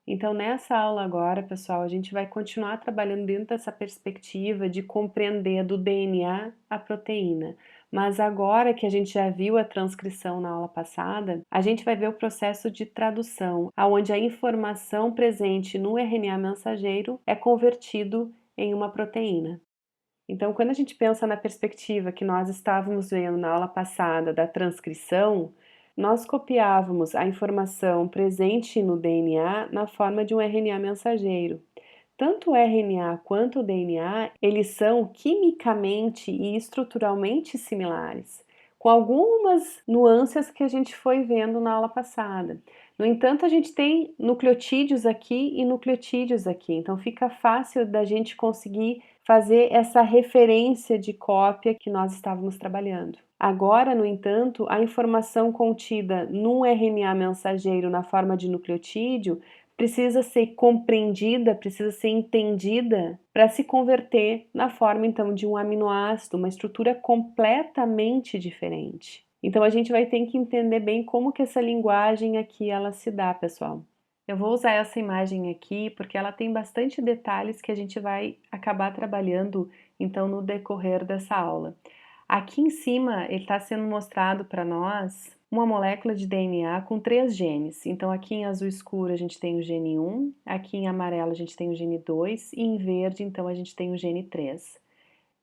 Então, nessa aula agora, pessoal, a gente vai continuar trabalhando dentro dessa perspectiva de compreender do DNA a proteína. Mas agora que a gente já viu a transcrição na aula passada, a gente vai ver o processo de tradução, onde a informação presente no RNA mensageiro é convertido em uma proteína. Então, quando a gente pensa na perspectiva que nós estávamos vendo na aula passada da transcrição, nós copiávamos a informação presente no DNA na forma de um RNA mensageiro. Tanto o RNA quanto o DNA, eles são quimicamente e estruturalmente similares, com algumas nuances que a gente foi vendo na aula passada. No entanto, a gente tem nucleotídeos aqui e nucleotídeos aqui, então fica fácil da gente conseguir fazer essa referência de cópia que nós estávamos trabalhando. Agora, no entanto, a informação contida no RNA mensageiro na forma de nucleotídeo precisa ser compreendida, precisa ser entendida para se converter na forma então de um aminoácido, uma estrutura completamente diferente. Então a gente vai ter que entender bem como que essa linguagem aqui ela se dá, pessoal. Eu vou usar essa imagem aqui porque ela tem bastante detalhes que a gente vai acabar trabalhando então no decorrer dessa aula. Aqui em cima ele está sendo mostrado para nós uma molécula de DNA com 3 genes. Então aqui em azul escuro a gente tem o gene 1, aqui em amarelo a gente tem o gene 2 e em verde então a gente tem o gene 3.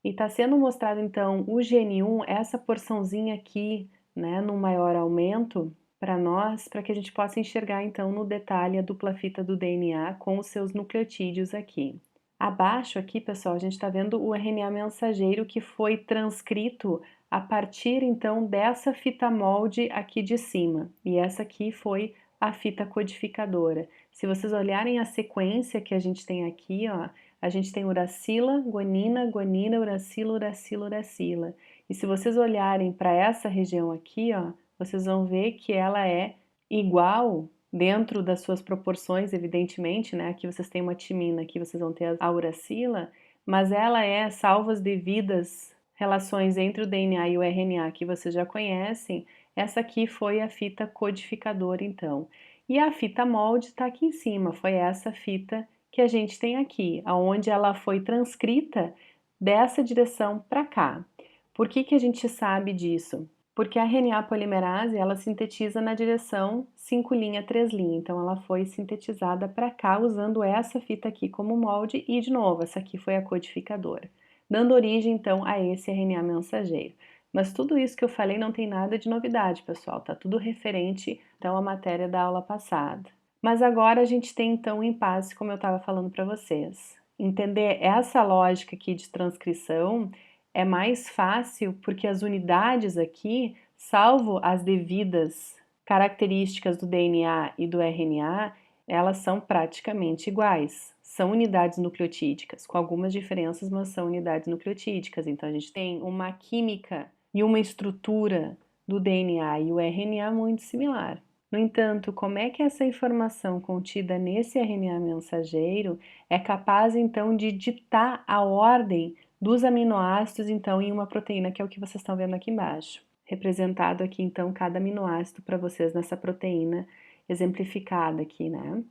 E está sendo mostrado então o gene 1, essa porçãozinha aqui, né, no maior aumento para nós, para que a gente possa enxergar então no detalhe a dupla fita do DNA com os seus nucleotídeos aqui. Abaixo aqui, pessoal, a gente está vendo o RNA mensageiro que foi transcrito a partir então dessa fita molde aqui de cima. E essa aqui foi a fita codificadora. Se vocês olharem a sequência que a gente tem aqui, ó, a gente tem uracila, guanina, guanina, uracila, uracila, uracila. E se vocês olharem para essa região aqui, ó, vocês vão ver que ela é igual dentro das suas proporções, evidentemente, né? Aqui vocês têm uma timina, aqui vocês vão ter a uracila, mas ela é, salvo as devidas relações entre o DNA e o RNA que vocês já conhecem, essa aqui foi a fita codificadora, então. E a fita molde está aqui em cima, foi essa fita que a gente tem aqui, aonde ela foi transcrita dessa direção para cá. Por que que a gente sabe disso? Porque a RNA polimerase, ela sintetiza na direção 5' 3', então ela foi sintetizada para cá usando essa fita aqui como molde e, de novo, essa aqui foi a codificadora, dando origem, então, a esse RNA mensageiro. Mas tudo isso que eu falei não tem nada de novidade, pessoal, tá tudo referente, então, à matéria da aula passada. Mas agora a gente tem, então, um impasse, como eu estava falando para vocês. Entender essa lógica aqui de transcrição é mais fácil porque as unidades aqui, salvo as devidas características do DNA e do RNA, elas são praticamente iguais. São unidades nucleotídicas, com algumas diferenças, mas são unidades nucleotídicas. Então a gente tem uma química e uma estrutura do DNA e o RNA muito similar. No entanto, como é que essa informação contida nesse RNA mensageiro é capaz então de ditar a ordem dos aminoácidos, então, em uma proteína, que é o que vocês estão vendo aqui embaixo. Representado aqui, então, cada aminoácido para vocês nessa proteína exemplificada aqui, né?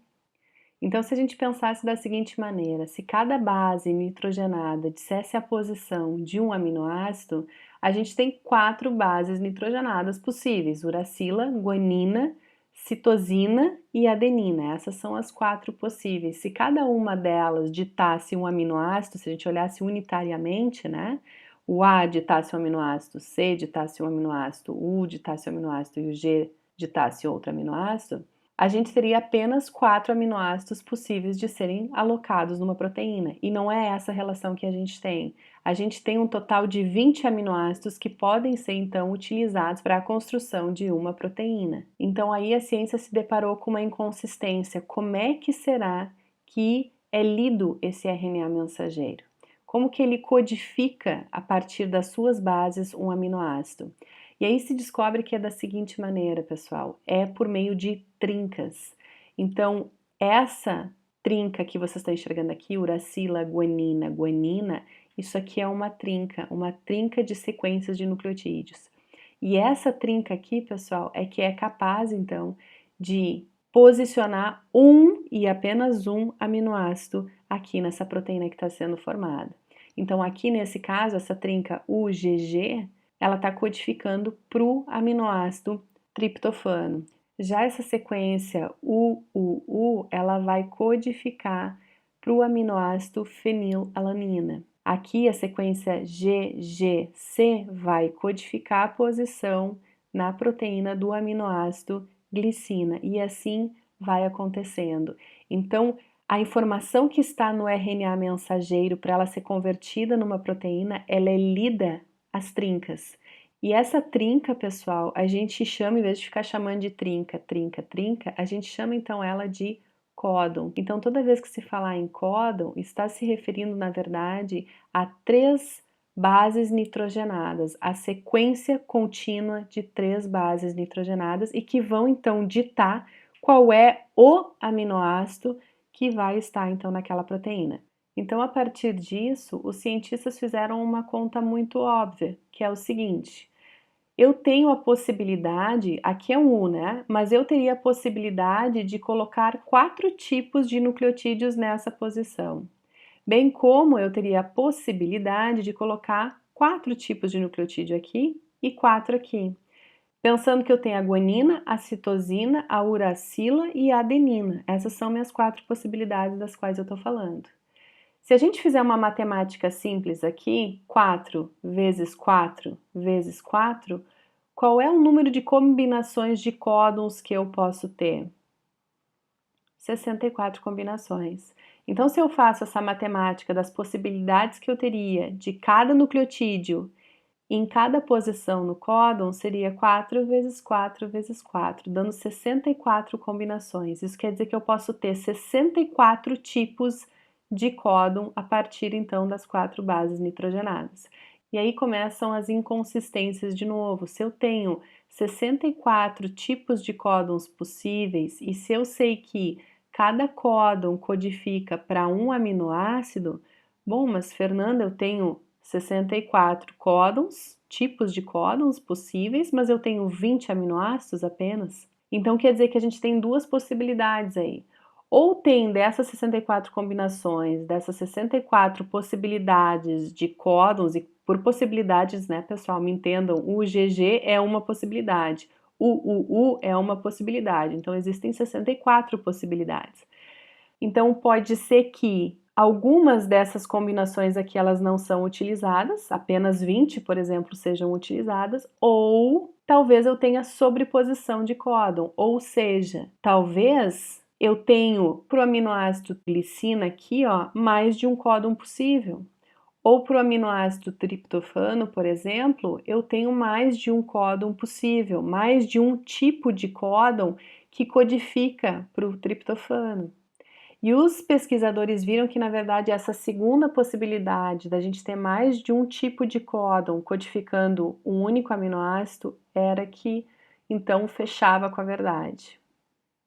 Então, se a gente pensasse da seguinte maneira, se cada base nitrogenada dissesse a posição de um aminoácido, a gente tem 4 bases nitrogenadas possíveis, uracila, guanina, citosina e adenina. Essas são as 4 possíveis. Se cada uma delas ditasse um aminoácido, se a gente olhasse unitariamente, né? O A ditasse um aminoácido, C ditasse um aminoácido, o U ditasse um aminoácido e o G ditasse outro aminoácido, a gente teria apenas 4 aminoácidos possíveis de serem alocados numa proteína. E não é essa relação que a gente tem. A gente tem um total de 20 aminoácidos que podem ser, então, utilizados para a construção de uma proteína. Então, aí a ciência se deparou com uma inconsistência. Como é que será que é lido esse RNA mensageiro? Como que ele codifica, a partir das suas bases, um aminoácido? E aí se descobre que é da seguinte maneira, pessoal, é por meio de trincas. Então, essa trinca que você está enxergando aqui, uracila, guanina, guanina, isso aqui é uma trinca de sequências de nucleotídeos. E essa trinca aqui, pessoal, é que é capaz, então, de posicionar um e apenas um aminoácido aqui nessa proteína que está sendo formada. Então, aqui nesse caso, essa trinca UGG, ela está codificando para o aminoácido triptofano. Já essa sequência UUU, ela vai codificar para o aminoácido fenilalanina. Aqui a sequência GGC vai codificar a posição na proteína do aminoácido glicina e assim vai acontecendo. Então, a informação que está no RNA mensageiro para ela ser convertida numa proteína, ela é lida às trincas. E essa trinca, pessoal, a gente chama, em vez de ficar chamando de trinca, a gente chama então ela de códon. Então, toda vez que se falar em códon, está se referindo, na verdade, a 3 bases nitrogenadas, a sequência contínua de 3 bases nitrogenadas e que vão então ditar qual é o aminoácido que vai estar então naquela proteína. Então, a partir disso, os cientistas fizeram uma conta muito óbvia, que é o seguinte: eu tenho a possibilidade, aqui é um U, né? Mas eu teria a possibilidade de colocar 4 tipos de nucleotídeos nessa posição, bem como eu teria a possibilidade de colocar 4 tipos de nucleotídeo aqui e 4 aqui. Pensando que eu tenho a guanina, a citosina, a uracila e a adenina. Essas são minhas 4 possibilidades das quais eu estou falando. Se a gente fizer uma matemática simples aqui, 4 vezes 4 vezes 4, qual é o número de combinações de códons que eu posso ter? 64 combinações. Então, se eu faço essa matemática das possibilidades que eu teria de cada nucleotídeo em cada posição no códon, seria 4 vezes 4 vezes 4, dando 64 combinações. Isso quer dizer que eu posso ter 64 tipos de códon a partir então das 4 bases nitrogenadas. E aí começam as inconsistências de novo. Se eu tenho 64 tipos de códons possíveis e se eu sei que cada códon codifica para um aminoácido, bom, mas Fernanda, eu tenho 64 códons, tipos de códons possíveis, mas eu tenho 20 aminoácidos apenas. Então quer dizer que a gente tem 2 possibilidades aí. Ou tem dessas 64 combinações, dessas 64 possibilidades de códons, e por possibilidades, né, pessoal, me entendam, o GG é uma possibilidade, o é uma possibilidade, então existem 64 possibilidades. Então pode ser que algumas dessas combinações aqui elas não são utilizadas, apenas 20, por exemplo, sejam utilizadas, ou talvez eu tenha sobreposição de códon, ou seja, talvez eu tenho para o aminoácido glicina aqui, ó, mais de um códon possível. Ou para o aminoácido triptofano, por exemplo, eu tenho mais de um códon possível, mais de um tipo de códon que codifica para o triptofano. E os pesquisadores viram que, na verdade, essa segunda possibilidade da gente ter mais de um tipo de códon codificando um único aminoácido era que, então, fechava com a verdade.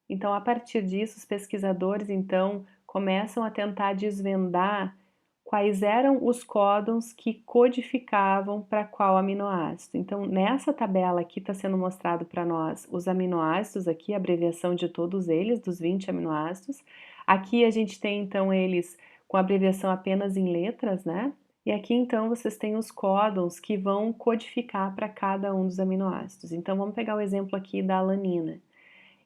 Então, a partir disso, os pesquisadores, então, começam a tentar desvendar quais eram os códons que codificavam para qual aminoácido. Então, nessa tabela aqui está sendo mostrado para nós os aminoácidos aqui, a abreviação de todos eles, dos 20 aminoácidos. Aqui a gente tem, então, eles com abreviação apenas em letras, né? E aqui, então, vocês têm os códons que vão codificar para cada um dos aminoácidos. Então, vamos pegar o exemplo aqui da alanina.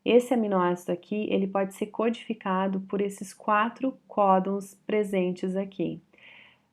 Esse aminoácido aqui, ele pode ser codificado por esses 4 códons presentes aqui.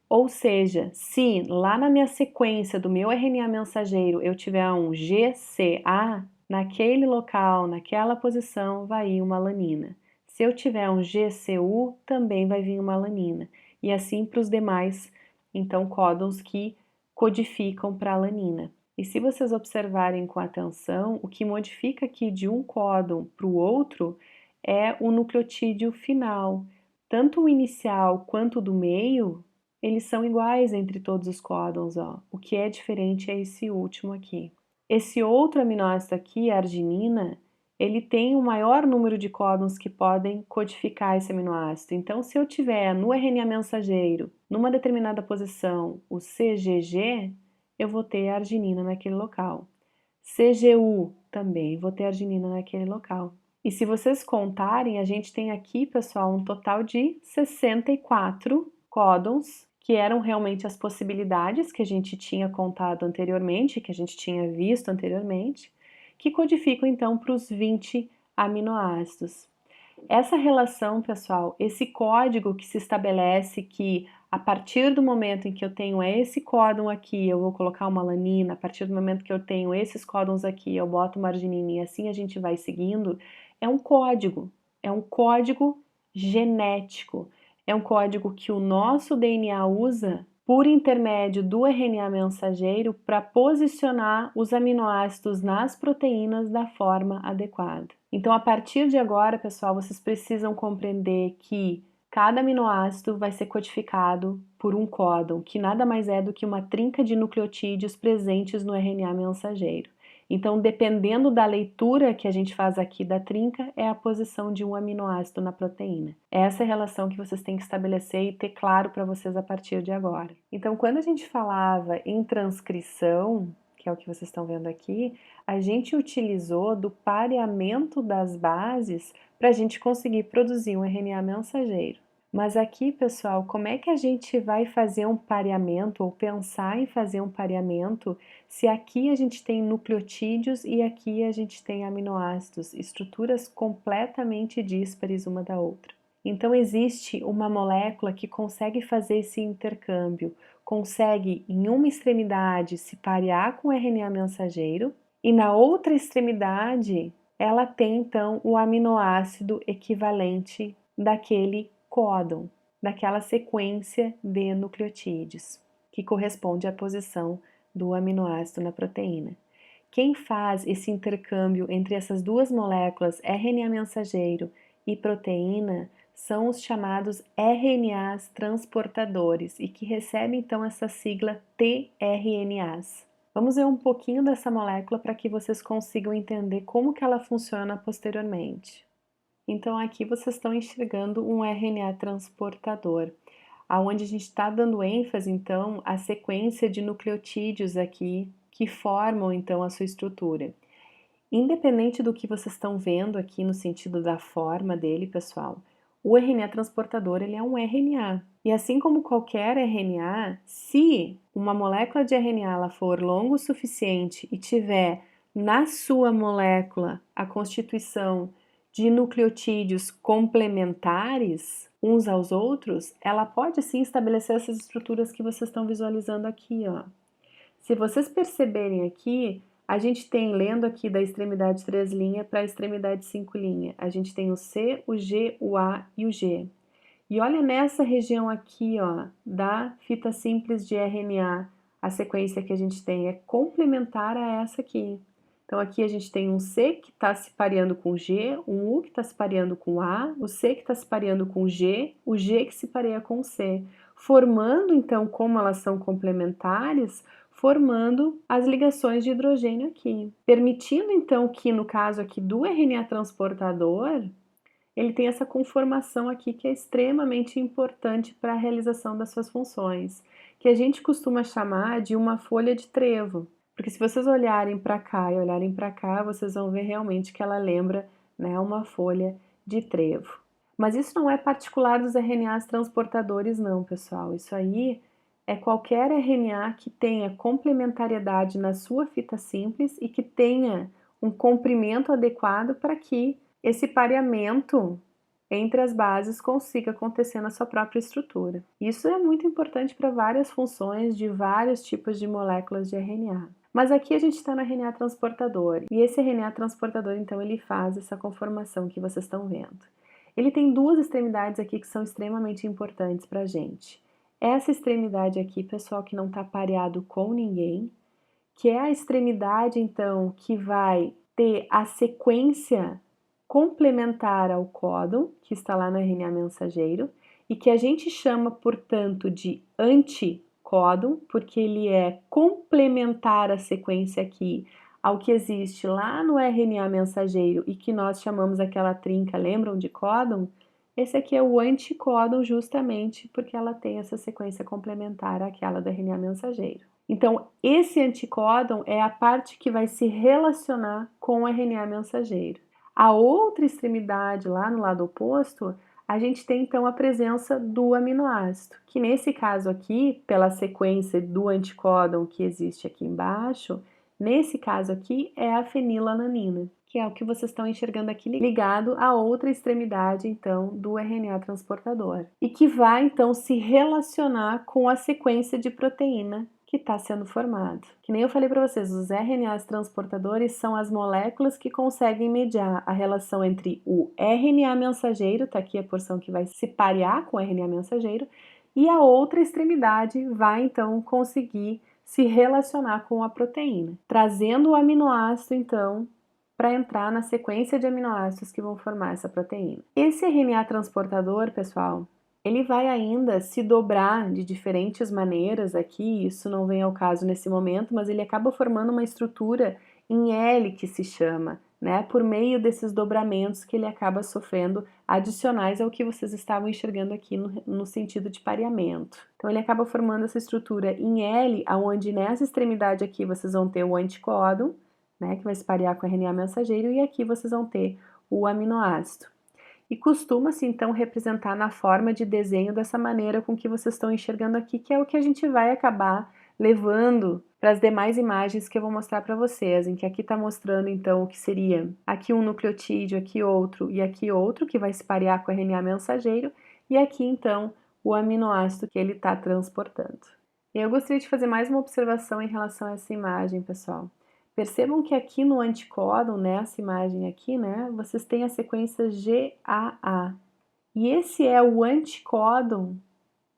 Ou seja, se lá na minha sequência do meu RNA mensageiro eu tiver um GCA, naquele local, naquela posição, vai ir uma alanina. Se eu tiver um GCU, também vai vir uma alanina. E assim para os demais, então, códons que codificam para alanina. E se vocês observarem com atenção, o que modifica aqui de um códon para o outro é o nucleotídeo final. Tanto o inicial quanto o do meio, eles são iguais entre todos os códons, ó. O que é diferente é esse último aqui. Esse outro aminoácido aqui, a arginina, ele tem o maior número de códons que podem codificar esse aminoácido. Então, se eu tiver no RNA mensageiro, numa determinada posição, o CGG, eu vou ter arginina naquele local. CGU também, vou ter arginina naquele local. E se vocês contarem, a gente tem aqui, pessoal, um total de 64 códons, que eram realmente as possibilidades que a gente tinha contado anteriormente, que a gente tinha visto anteriormente, que codificam então para os 20 aminoácidos. Essa relação, pessoal, esse código que se estabelece que a partir do momento em que eu tenho esse códon aqui, eu vou colocar uma alanina, a partir do momento que eu tenho esses códons aqui, eu boto uma arginina e assim a gente vai seguindo, é um código genético, é um código que o nosso DNA usa por intermédio do RNA mensageiro para posicionar os aminoácidos nas proteínas da forma adequada. Então, a partir de agora, pessoal, vocês precisam compreender que cada aminoácido vai ser codificado por um códon, que nada mais é do que uma trinca de nucleotídeos presentes no RNA mensageiro. Então, dependendo da leitura que a gente faz aqui da trinca, é a posição de um aminoácido na proteína. Essa é a relação que vocês têm que estabelecer e ter claro para vocês a partir de agora. Então, quando a gente falava em transcrição, que é o que vocês estão vendo aqui, a gente utilizou do pareamento das bases para a gente conseguir produzir um RNA mensageiro. Mas aqui, pessoal, como é que a gente vai fazer um pareamento ou pensar em fazer um pareamento se aqui a gente tem nucleotídeos e aqui a gente tem aminoácidos, estruturas completamente díspares uma da outra? Então, existe uma molécula que consegue fazer esse intercâmbio, consegue em uma extremidade se parear com o RNA mensageiro e na outra extremidade ela tem então o aminoácido equivalente daquele códon, daquela sequência de nucleotídeos, que corresponde à posição do aminoácido na proteína. Quem faz esse intercâmbio entre essas duas moléculas, RNA mensageiro e proteína, são os chamados RNAs transportadores e que recebem então essa sigla tRNAs. Vamos ver um pouquinho dessa molécula para que vocês consigam entender como que ela funciona posteriormente. Então aqui vocês estão enxergando um RNA transportador, aonde a gente está dando ênfase então à sequência de nucleotídeos aqui que formam então a sua estrutura. Independente do que vocês estão vendo aqui no sentido da forma dele, pessoal, o RNA transportador ele é um RNA. E assim como qualquer RNA, se uma molécula de RNA ela for longa o suficiente e tiver na sua molécula a constituição de nucleotídeos complementares uns aos outros, ela pode sim estabelecer essas estruturas que vocês estão visualizando aqui, ó. Se vocês perceberem aqui, a gente tem, lendo aqui da extremidade 3' para a extremidade 5', a gente tem o C, o G, o A e o G. E olha nessa região aqui, ó, da fita simples de RNA, a sequência que a gente tem é complementar a essa aqui. Então aqui a gente tem um C que está se pareando com G, um U que está se pareando com A, o C que está se pareando com G, o G que se pareia com C, formando então, como elas são complementares, formando as ligações de hidrogênio aqui, permitindo então que no caso aqui do RNA transportador, ele tem essa conformação aqui que é extremamente importante para a realização das suas funções, que a gente costuma chamar de uma folha de trevo. Porque se vocês olharem para cá e olharem para cá, vocês vão ver realmente que ela lembra, né, uma folha de trevo. Mas isso não é particular dos RNAs transportadores não, pessoal. Isso aí é qualquer RNA que tenha complementariedade na sua fita simples e que tenha um comprimento adequado para que esse pareamento entre as bases consiga acontecer na sua própria estrutura. Isso é muito importante para várias funções de vários tipos de moléculas de RNA. Mas aqui a gente está no RNA transportador, e esse RNA transportador, então, ele faz essa conformação que vocês estão vendo. Ele tem duas extremidades aqui que são extremamente importantes para a gente. Essa extremidade aqui, pessoal, que não está pareado com ninguém, que é a extremidade, então, que vai ter a sequência complementar ao códon, que está lá no RNA mensageiro, e que a gente chama, portanto, de anticódon, porque ele é complementar a sequência aqui ao que existe lá no RNA mensageiro e que nós chamamos aquela trinca, lembram de códon? Esse aqui é o anticódon justamente porque ela tem essa sequência complementar àquela do RNA mensageiro. Então, esse anticódon é a parte que vai se relacionar com o RNA mensageiro. A outra extremidade, lá no lado oposto, a gente tem então a presença do aminoácido, que nesse caso aqui, pela sequência do anticódon que existe aqui embaixo, nesse caso aqui é a fenilalanina, que é o que vocês estão enxergando aqui ligado à outra extremidade então do RNA transportador, e que vai então se relacionar com a sequência de proteína que está sendo formado. Que nem eu falei para vocês, os RNAs transportadores são as moléculas que conseguem mediar a relação entre o RNA mensageiro, tá aqui a porção que vai se parear com o RNA mensageiro, e a outra extremidade vai então conseguir se relacionar com a proteína, trazendo o aminoácido então para entrar na sequência de aminoácidos que vão formar essa proteína. Esse RNA transportador, pessoal, ele vai ainda se dobrar de diferentes maneiras aqui, isso não vem ao caso nesse momento, mas ele acaba formando uma estrutura em L que se chama, né, por meio desses dobramentos que ele acaba sofrendo adicionais ao que vocês estavam enxergando aqui no sentido de pareamento. Então ele acaba formando essa estrutura em L, onde nessa extremidade aqui vocês vão ter o anticódon, né, que vai se parear com o RNA mensageiro, e aqui vocês vão ter o aminoácido. E costuma-se então representar na forma de desenho dessa maneira com que vocês estão enxergando aqui, que é o que a gente vai acabar levando para as demais imagens que eu vou mostrar para vocês, em que aqui está mostrando então o que seria aqui um nucleotídeo, aqui outro e aqui outro, que vai se parear com o RNA mensageiro, e aqui então o aminoácido que ele está transportando. E eu gostaria de fazer mais uma observação em relação a essa imagem, pessoal. Percebam que aqui no anticódon, nessa imagem aqui, né, vocês têm a sequência GAA. E esse é o anticódon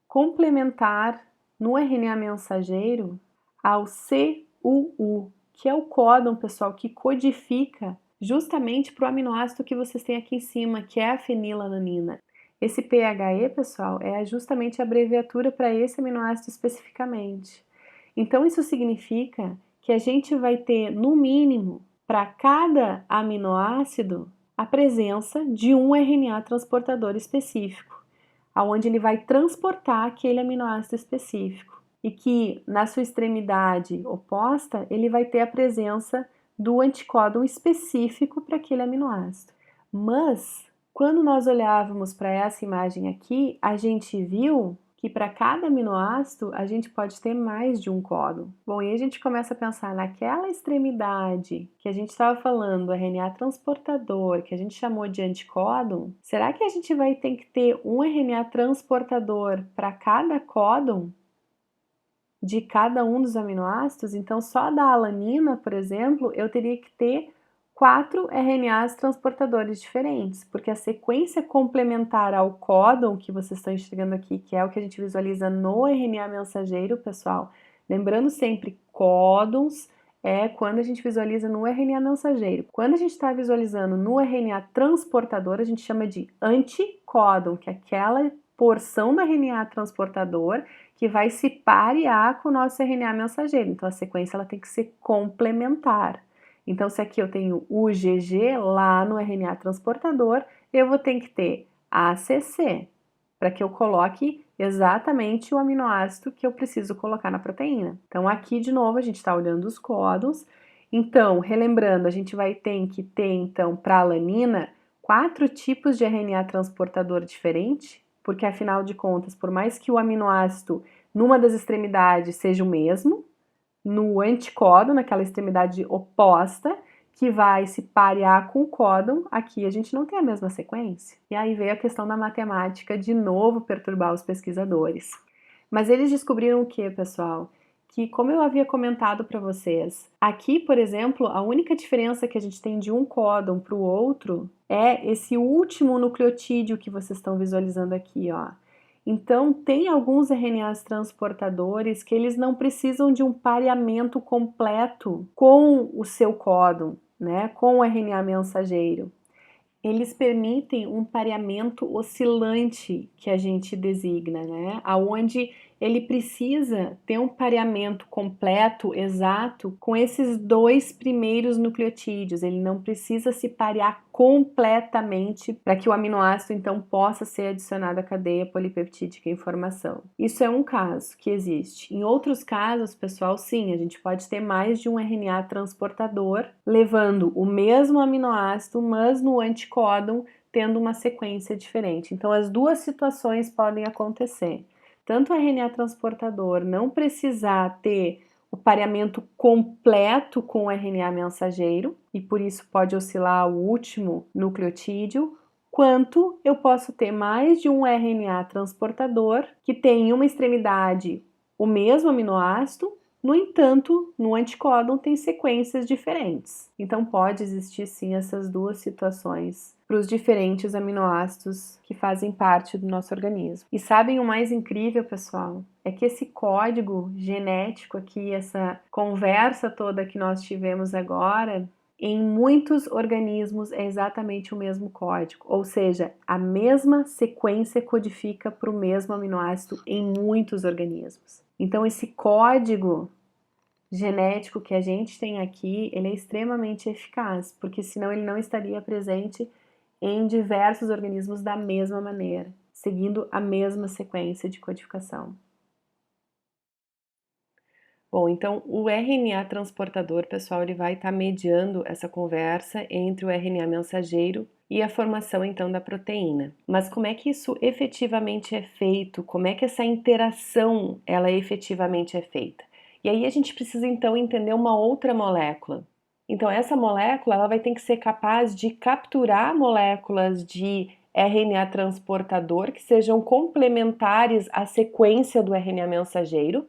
complementar no RNA mensageiro ao CUU, que é o códon, pessoal, que codifica justamente para o aminoácido que vocês têm aqui em cima, que é a fenilalanina. Esse PHE, pessoal, é justamente a abreviatura para esse aminoácido especificamente. Então, isso significa que a gente vai ter, no mínimo, para cada aminoácido, a presença de um RNA transportador específico, aonde ele vai transportar aquele aminoácido específico, e que na sua extremidade oposta, ele vai ter a presença do anticódon específico para aquele aminoácido. Mas, quando nós olhávamos para essa imagem aqui, a gente viu que para cada aminoácido a gente pode ter mais de um códon. Bom, e a gente começa a pensar naquela extremidade que a gente estava falando, RNA transportador, que a gente chamou de anticódon, será que a gente vai ter que ter um RNA transportador para cada códon de cada um dos aminoácidos? Então, só da alanina, por exemplo, eu teria que ter 4 RNAs transportadores diferentes, porque a sequência complementar ao códon que vocês estão enxergando aqui, que é o que a gente visualiza no RNA mensageiro, pessoal, lembrando sempre, códons é quando a gente visualiza no RNA mensageiro. Quando a gente está visualizando no RNA transportador, a gente chama de anticódon, que é aquela porção do RNA transportador que vai se parear com o nosso RNA mensageiro. Então, a sequência ela tem que ser complementar. Então, se aqui eu tenho UGG lá no RNA transportador, eu vou ter que ter ACC, para que eu coloque exatamente o aminoácido que eu preciso colocar na proteína. Então, aqui de novo a gente está olhando os códons. Então, relembrando, a gente vai ter que ter, então, para a alanina, 4 tipos de RNA transportador diferente, porque afinal de contas, por mais que o aminoácido numa das extremidades seja o mesmo, no anticódon, naquela extremidade oposta, que vai se parear com o códon, aqui a gente não tem a mesma sequência. E aí veio a questão da matemática de novo perturbar os pesquisadores. Mas eles descobriram o que, pessoal? Que, como eu havia comentado para vocês, aqui, por exemplo, a única diferença que a gente tem de um códon para o outro é esse último nucleotídeo que vocês estão visualizando aqui, ó. Então, tem alguns RNAs transportadores que eles não precisam de um pareamento completo com o seu códon, né, com o RNA mensageiro. Eles permitem um pareamento oscilante que a gente designa, né? Aonde ele precisa ter um pareamento completo, exato, com esses dois primeiros nucleotídeos. Ele não precisa se parear completamente para que o aminoácido então possa ser adicionado à cadeia polipeptídica em formação. Isso é um caso que existe. Em outros casos, pessoal, sim, a gente pode ter mais de um RNA transportador levando o mesmo aminoácido, mas no anticódon tendo uma sequência diferente. Então, as duas situações podem acontecer. Tanto o RNA transportador não precisar ter o pareamento completo com o RNA mensageiro, e por isso pode oscilar o último nucleotídeo, quanto eu posso ter mais de um RNA transportador que tem em uma extremidade o mesmo aminoácido, no entanto, no anticódon tem sequências diferentes. Então pode existir sim essas duas situações para os diferentes aminoácidos que fazem parte do nosso organismo. E sabem o mais incrível, pessoal? É que esse código genético aqui, essa conversa toda que nós tivemos agora, em muitos organismos é exatamente o mesmo código, ou seja, a mesma sequência codifica para o mesmo aminoácido em muitos organismos. Então, esse código genético que a gente tem aqui, ele é extremamente eficaz, porque senão ele não estaria presente em diversos organismos da mesma maneira, seguindo a mesma sequência de codificação. Bom, então o RNA transportador, pessoal, ele vai estar mediando essa conversa entre o RNA mensageiro e a formação então da proteína. Mas como é que isso efetivamente é feito? Como é que essa interação ela efetivamente é feita? E aí a gente precisa então entender uma outra molécula. Então essa molécula ela vai ter que ser capaz de capturar moléculas de RNA transportador que sejam complementares à sequência do RNA mensageiro.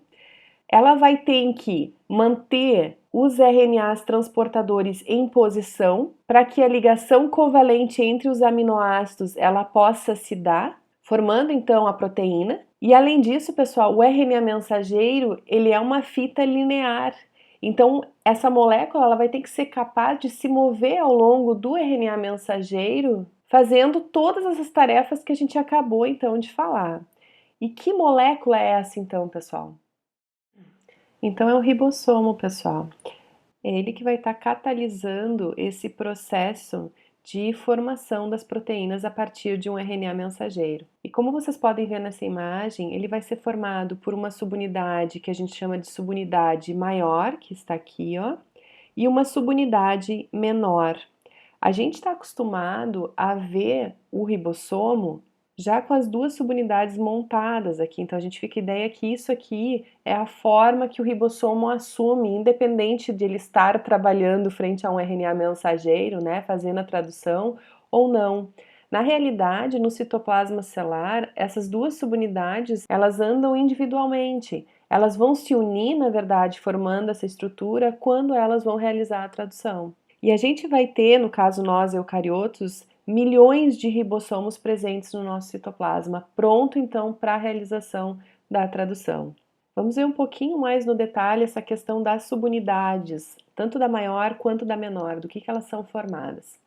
Ela vai ter que manter os RNAs transportadores em posição para que a ligação covalente entre os aminoácidos ela possa se dar, formando então a proteína. E além disso, pessoal, o RNA mensageiro ele é uma fita linear. Então, essa molécula ela vai ter que ser capaz de se mover ao longo do RNA mensageiro, fazendo todas essas tarefas que a gente acabou então de falar. E que molécula é essa então, pessoal? Então é o ribossomo, pessoal. É ele que vai estar catalisando esse processo de formação das proteínas a partir de um RNA mensageiro. E como vocês podem ver nessa imagem, ele vai ser formado por uma subunidade que a gente chama de subunidade maior, que está aqui, ó, e uma subunidade menor. A gente está acostumado a ver o ribossomo já com as duas subunidades montadas aqui, então a gente fica a ideia que isso aqui é a forma que o ribossomo assume, independente de ele estar trabalhando frente a um RNA mensageiro, né, fazendo a tradução ou não. Na realidade, no citoplasma celular, essas duas subunidades, elas andam individualmente. Elas vão se unir, na verdade, formando essa estrutura quando elas vão realizar a tradução. E a gente vai ter, no caso nós eucariotos, milhões de ribossomos presentes no nosso citoplasma, pronto então para a realização da tradução. Vamos ver um pouquinho mais no detalhe essa questão das subunidades, tanto da maior quanto da menor, do que elas são formadas.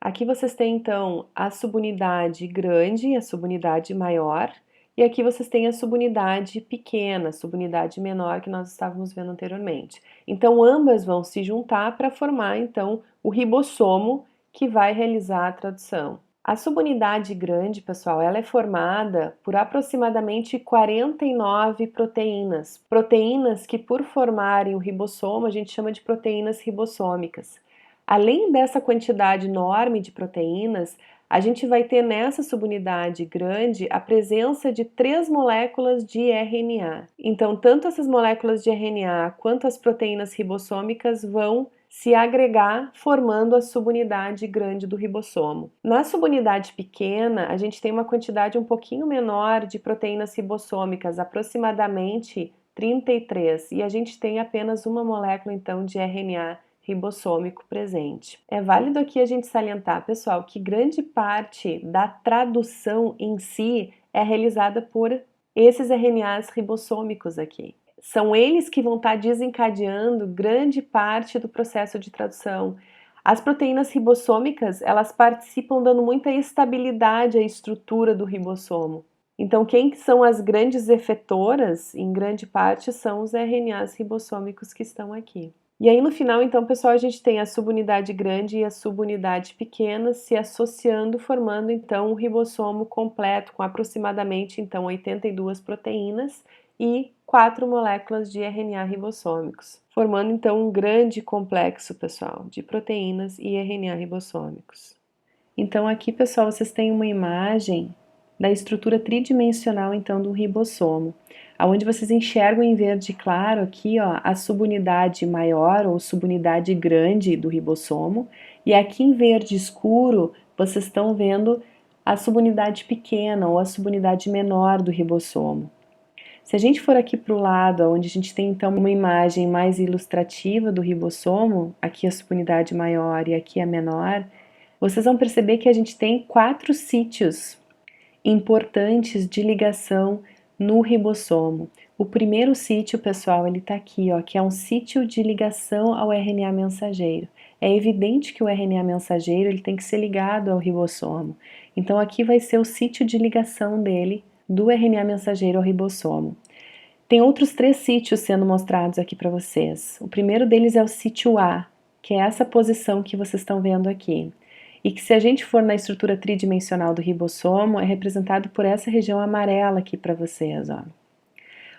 Aqui vocês têm então a subunidade grande e a subunidade maior, e aqui vocês têm a subunidade pequena, a subunidade menor que nós estávamos vendo anteriormente. Então ambas vão se juntar para formar então o ribossomo que vai realizar a tradução. A subunidade grande, pessoal, ela é formada por aproximadamente 49 proteínas. Proteínas que por formarem o ribossomo a gente chama de proteínas ribossômicas. Além dessa quantidade enorme de proteínas, a gente vai ter nessa subunidade grande a presença de 3 moléculas de RNA. Então, tanto essas moléculas de RNA quanto as proteínas ribossômicas vão se agregar, formando a subunidade grande do ribossomo. Na subunidade pequena, a gente tem uma quantidade um pouquinho menor de proteínas ribossômicas, aproximadamente 33, e a gente tem apenas uma molécula, então, de RNA ribossômico presente. É válido aqui a gente salientar, pessoal, que grande parte da tradução em si é realizada por esses RNAs ribossômicos aqui. São eles que vão estar desencadeando grande parte do processo de tradução. As proteínas ribossômicas, elas participam dando muita estabilidade à estrutura do ribossomo. Então, quem são as grandes efetoras, em grande parte, são os RNAs ribossômicos que estão aqui. E aí, no final, então, pessoal, a gente tem a subunidade grande e a subunidade pequena se associando, formando, então, um ribossomo completo, com aproximadamente, então, 82 proteínas e 4 moléculas de RNA ribossômicos, formando, então, um grande complexo, pessoal, de proteínas e RNA ribossômicos. Então, aqui, pessoal, vocês têm uma imagem da estrutura tridimensional, então, do ribossomo, aonde vocês enxergam em verde claro aqui, ó, a subunidade maior ou subunidade grande do ribossomo, e aqui em verde escuro vocês estão vendo a subunidade pequena ou a subunidade menor do ribossomo. Se a gente for aqui para o lado, onde a gente tem então uma imagem mais ilustrativa do ribossomo, aqui a subunidade maior e aqui a menor, vocês vão perceber que a gente tem 4 sítios importantes de ligação no ribossomo. O primeiro sítio, pessoal, ele está aqui, ó, que é um sítio de ligação ao RNA mensageiro. É evidente que o RNA mensageiro ele tem que ser ligado ao ribossomo. Então aqui vai ser o sítio de ligação dele, do RNA mensageiro ao ribossomo. Tem outros 3 sítios sendo mostrados aqui para vocês. O primeiro deles é o sítio A, que é essa posição que vocês estão vendo aqui. E que se a gente for na estrutura tridimensional do ribossomo, é representado por essa região amarela aqui para vocês, ó.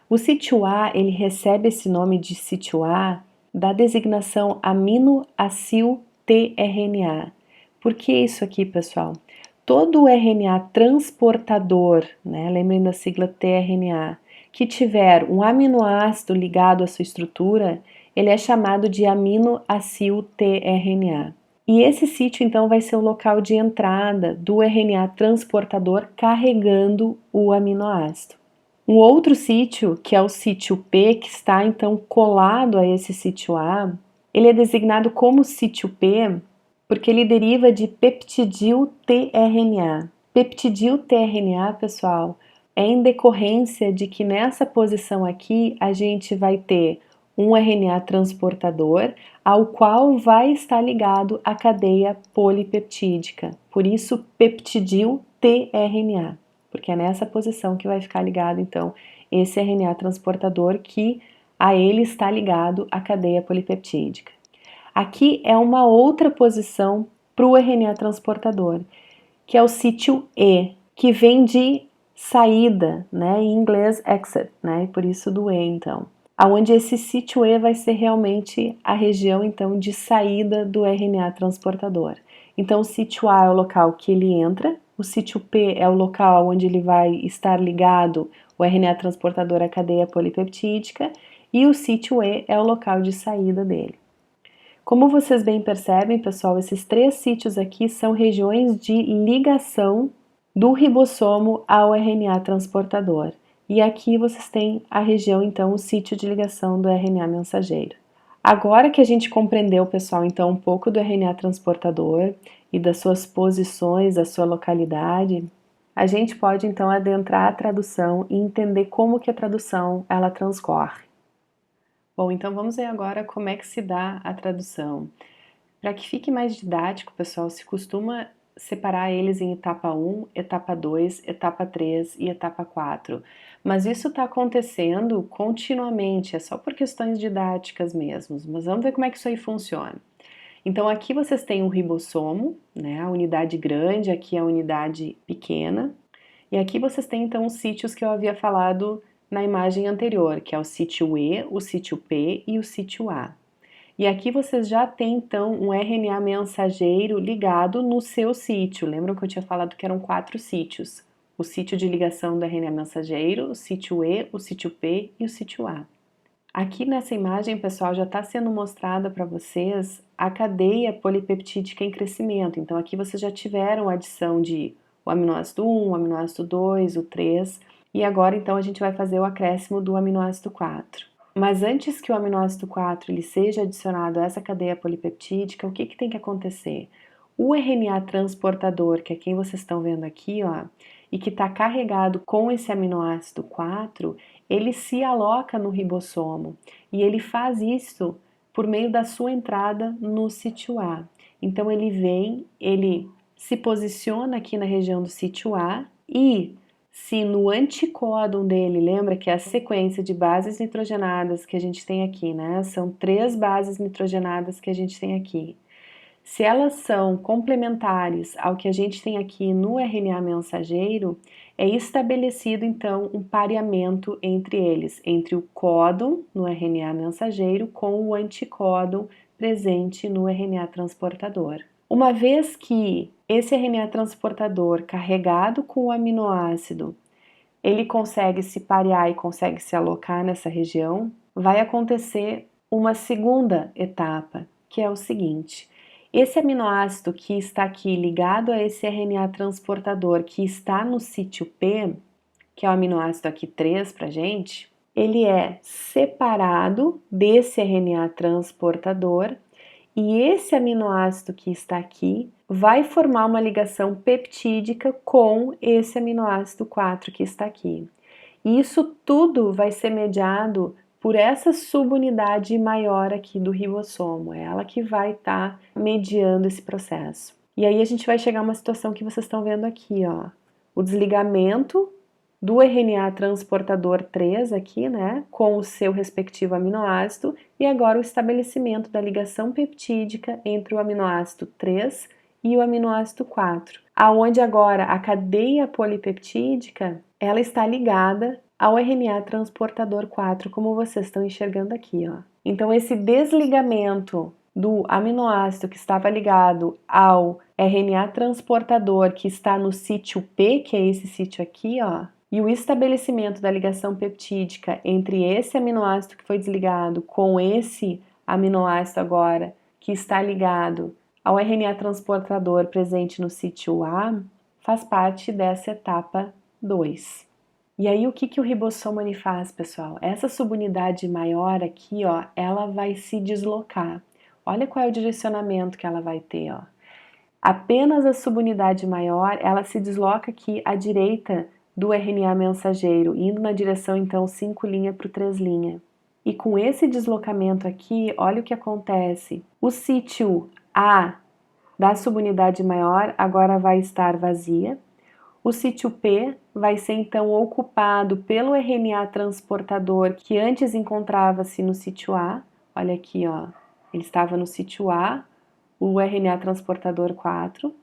O sítio A, ele recebe esse nome de sítio A da designação aminoacil-tRNA. Por que isso aqui, pessoal? Todo o RNA transportador, né, lembrem da sigla tRNA, que tiver um aminoácido ligado à sua estrutura, ele é chamado de aminoacil-tRNA. E esse sítio, então, vai ser o local de entrada do RNA transportador carregando o aminoácido. Um outro sítio, que é o sítio P, que está, então, colado a esse sítio A, ele é designado como sítio P porque ele deriva de peptidil-tRNA. Peptidil-tRNA, pessoal, é em decorrência de que nessa posição aqui a gente vai ter um RNA transportador ao qual vai estar ligado a cadeia polipeptídica. Por isso, peptidil-tRNA, porque é nessa posição que vai ficar ligado, então, esse RNA transportador que a ele está ligado a cadeia polipeptídica. Aqui é uma outra posição para o RNA transportador, que é o sítio E, que vem de saída, né, em inglês exit, né, por isso do E, então. Aonde esse sítio E vai ser realmente a região, então, de saída do RNA transportador. Então, o sítio A é o local que ele entra, o sítio P é o local onde ele vai estar ligado o RNA transportador à cadeia polipeptídica, e o sítio E é o local de saída dele. Como vocês bem percebem, pessoal, esses 3 sítios aqui são regiões de ligação do ribossomo ao RNA transportador. E aqui vocês têm a região, então, o sítio de ligação do RNA mensageiro. Agora que a gente compreendeu, pessoal, então, um pouco do RNA transportador e das suas posições, da sua localidade, a gente pode, então, adentrar a tradução e entender como que a tradução ela transcorre. Bom, então vamos ver agora como é que se dá a tradução. Para que fique mais didático, pessoal, se costuma separar eles em etapa 1, etapa 2, etapa 3 e etapa 4. Mas isso está acontecendo continuamente, é só por questões didáticas mesmo. Mas vamos ver como é que isso aí funciona. Então aqui vocês têm um ribossomo, né, a unidade grande, aqui a unidade pequena. E aqui vocês têm então os sítios que eu havia falado na imagem anterior, que é o sítio E, o sítio P e o sítio A. E aqui vocês já têm então um RNA mensageiro ligado no seu sítio. Lembram que eu tinha falado que eram 4 sítios? O sítio de ligação do RNA mensageiro, o sítio E, o sítio P e o sítio A. Aqui nessa imagem, pessoal, já está sendo mostrada para vocês a cadeia polipeptídica em crescimento. Então aqui vocês já tiveram a adição de o aminoácido 1, o aminoácido 2, o 3, e agora então a gente vai fazer o acréscimo do aminoácido 4. Mas antes que o aminoácido 4 ele seja adicionado a essa cadeia polipeptídica, o que tem que acontecer? O RNA transportador, que é quem vocês estão vendo aqui, ó, e que está carregado com esse aminoácido 4, ele se aloca no ribossomo e ele faz isso por meio da sua entrada no sítio A. Então ele vem, ele se posiciona aqui na região do sítio A e se no anticódon dele, lembra que é a sequência de bases nitrogenadas que a gente tem aqui, né? São 3 bases nitrogenadas que a gente tem aqui. Se elas são complementares ao que a gente tem aqui no RNA mensageiro, é estabelecido então um pareamento entre eles, entre o códon no RNA mensageiro com o anticódon presente no RNA transportador. Uma vez que esse RNA transportador carregado com o aminoácido, ele consegue se parear e consegue se alocar nessa região, vai acontecer uma segunda etapa, que é o seguinte: esse aminoácido que está aqui ligado a esse RNA transportador que está no sítio P, que é o aminoácido aqui 3 pra gente, ele é separado desse RNA transportador e esse aminoácido que está aqui vai formar uma ligação peptídica com esse aminoácido 4 que está aqui. E isso tudo vai ser mediado por essa subunidade maior aqui do ribossomo, é ela que vai estar mediando esse processo. E aí a gente vai chegar a uma situação que vocês estão vendo aqui, ó, o desligamento do RNA transportador 3 aqui, né, com o seu respectivo aminoácido, e agora o estabelecimento da ligação peptídica entre o aminoácido 3 e o aminoácido 4, aonde agora a cadeia polipeptídica, ela está ligada ao RNA transportador 4, como vocês estão enxergando aqui, ó. Então esse desligamento do aminoácido que estava ligado ao RNA transportador que está no sítio P, que é esse sítio aqui, ó, e o estabelecimento da ligação peptídica entre esse aminoácido que foi desligado com esse aminoácido agora que está ligado ao RNA transportador presente no sítio A, faz parte dessa etapa 2. E aí o que o ribossomo ele faz, pessoal? Essa subunidade maior aqui, ó, ela vai se deslocar. Olha qual é o direcionamento que ela vai ter, ó. Apenas a subunidade maior, ela se desloca aqui à direita do RNA mensageiro, indo na direção então 5' para o 3'. E com esse deslocamento aqui, olha o que acontece. O sítio A da subunidade maior agora vai estar vazia. O sítio P vai ser então ocupado pelo RNA transportador que antes encontrava-se no sítio A. Olha aqui, ó, ele estava no sítio A, o RNA transportador 4.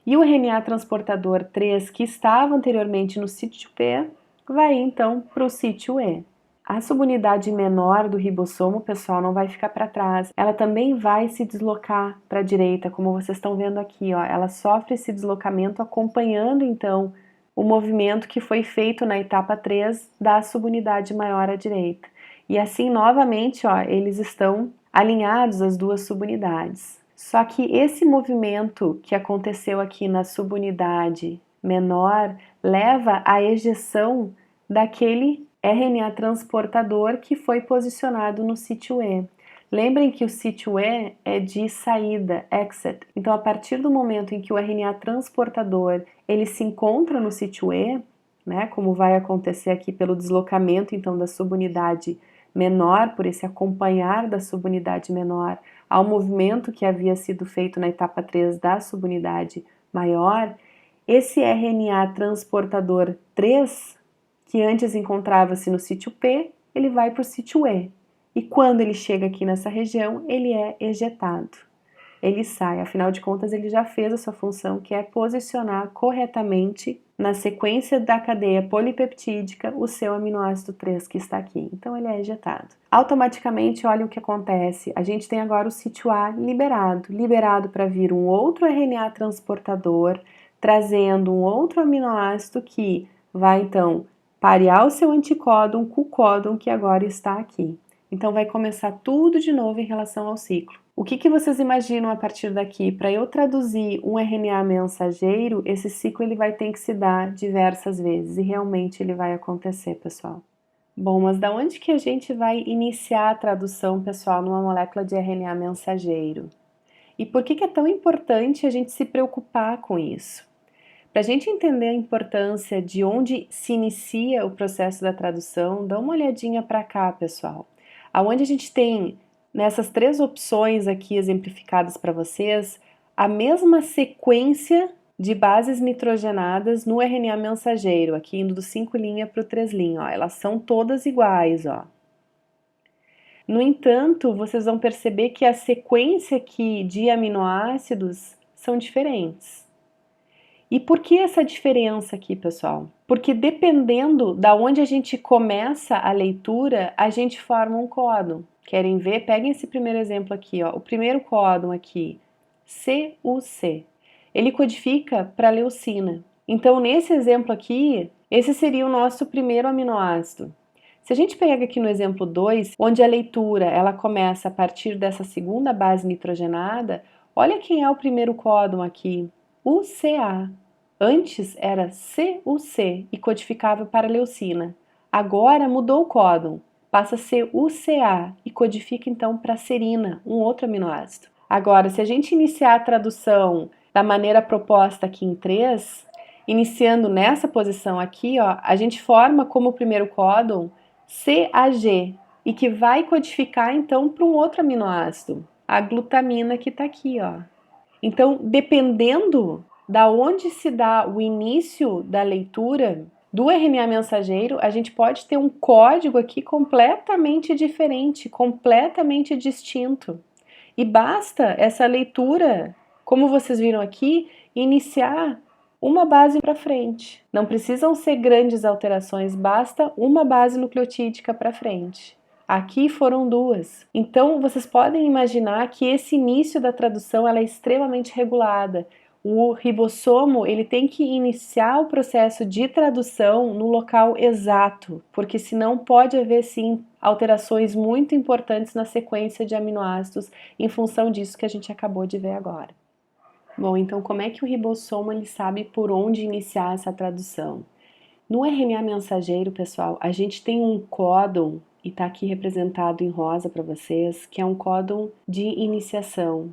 E o RNA transportador 3, que estava anteriormente no sítio P, vai então para o sítio E. A subunidade menor do ribossomo, pessoal, não vai ficar para trás. Ela também vai se deslocar para a direita, como vocês estão vendo aqui, ó. Ela sofre esse deslocamento acompanhando então o movimento que foi feito na etapa 3 da subunidade maior à direita. E assim, novamente, ó, eles estão alinhados as duas subunidades. Só que esse movimento que aconteceu aqui na subunidade menor leva à ejeção daquele RNA transportador que foi posicionado no sítio E. Lembrem que o sítio E é de saída, exit. Então, a partir do momento em que o RNA transportador ele se encontra no sítio E, né, como vai acontecer aqui pelo deslocamento então da subunidade menor, por esse acompanhar da subunidade menor ao movimento que havia sido feito na etapa 3 da subunidade maior, esse RNA transportador 3, que antes encontrava-se no sítio P, ele vai para o sítio E. E quando ele chega aqui nessa região, ele é ejetado. Ele sai, afinal de contas, ele já fez a sua função, que é posicionar corretamente na sequência da cadeia polipeptídica o seu aminoácido 3 que está aqui. Então ele é ejetado. Automaticamente, olha o que acontece. A gente tem agora o sítio A liberado para vir um outro RNA transportador, trazendo um outro aminoácido que vai então parear o seu anticódon com o códon que agora está aqui. Então vai começar tudo de novo em relação ao ciclo. O que vocês imaginam a partir daqui? Para eu traduzir um RNA mensageiro, esse ciclo ele vai ter que se dar diversas vezes e realmente ele vai acontecer, pessoal. Bom, mas da onde que a gente vai iniciar a tradução, pessoal, numa molécula de RNA mensageiro? E por que é tão importante a gente se preocupar com isso? Para a gente entender a importância de onde se inicia o processo da tradução, dá uma olhadinha para cá, pessoal. Aonde a gente tem nessas 3 opções aqui exemplificadas para vocês, a mesma sequência de bases nitrogenadas no RNA mensageiro, aqui indo do 5' para o 3', ó, elas são todas iguais, ó. No entanto, vocês vão perceber que a sequência aqui de aminoácidos são diferentes. E por que essa diferença aqui, pessoal? Porque dependendo da onde a gente começa a leitura, a gente forma um códon. Querem ver? Peguem esse primeiro exemplo aqui, ó. O primeiro códon aqui, CUC. Ele codifica para leucina. Então, nesse exemplo aqui, esse seria o nosso primeiro aminoácido. Se a gente pega aqui no exemplo 2, onde a leitura ela começa a partir dessa segunda base nitrogenada, olha quem é o primeiro códon aqui, UCA. Antes era CUC e codificava para leucina. Agora mudou o códon, passa a ser UCA e codifica então para serina, um outro aminoácido. Agora, se a gente iniciar a tradução da maneira proposta aqui em 3, iniciando nessa posição aqui, ó, a gente forma como primeiro códon CAG e que vai codificar então para um outro aminoácido, a glutamina que está aqui, ó. Então, dependendo da onde se dá o início da leitura do RNA mensageiro, a gente pode ter um código aqui completamente diferente, completamente distinto. E basta essa leitura, como vocês viram aqui, iniciar uma base para frente. Não precisam ser grandes alterações, basta uma base nucleotídica para frente. Aqui foram 2. Então, vocês podem imaginar que esse início da tradução ela é extremamente regulada. O ribossomo ele tem que iniciar o processo de tradução no local exato, porque senão pode haver sim alterações muito importantes na sequência de aminoácidos em função disso que a gente acabou de ver agora. Bom, então como é que o ribossomo ele sabe por onde iniciar essa tradução? No RNA mensageiro, pessoal, a gente tem um códon, e está aqui representado em rosa para vocês, que é um códon de iniciação.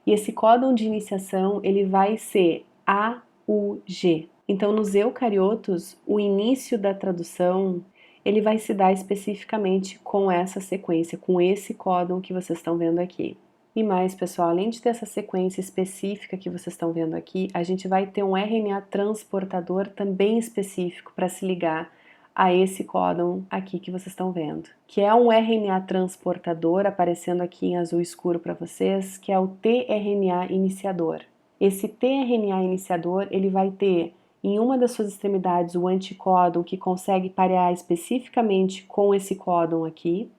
E esse códon de iniciação, ele vai ser AUG. Então, nos eucariotos, o início da tradução, ele vai se dar especificamente com essa sequência, com esse códon que vocês estão vendo aqui. E mais, pessoal, além de ter essa sequência específica que vocês estão vendo aqui, a gente vai ter um RNA transportador também específico para se ligar a esse códon aqui que vocês estão vendo, que é um RNA transportador aparecendo aqui em azul escuro para vocês, que é o tRNA iniciador. Esse tRNA iniciador, ele vai ter em uma das suas extremidades o anticódon que consegue parear especificamente com esse códon aqui,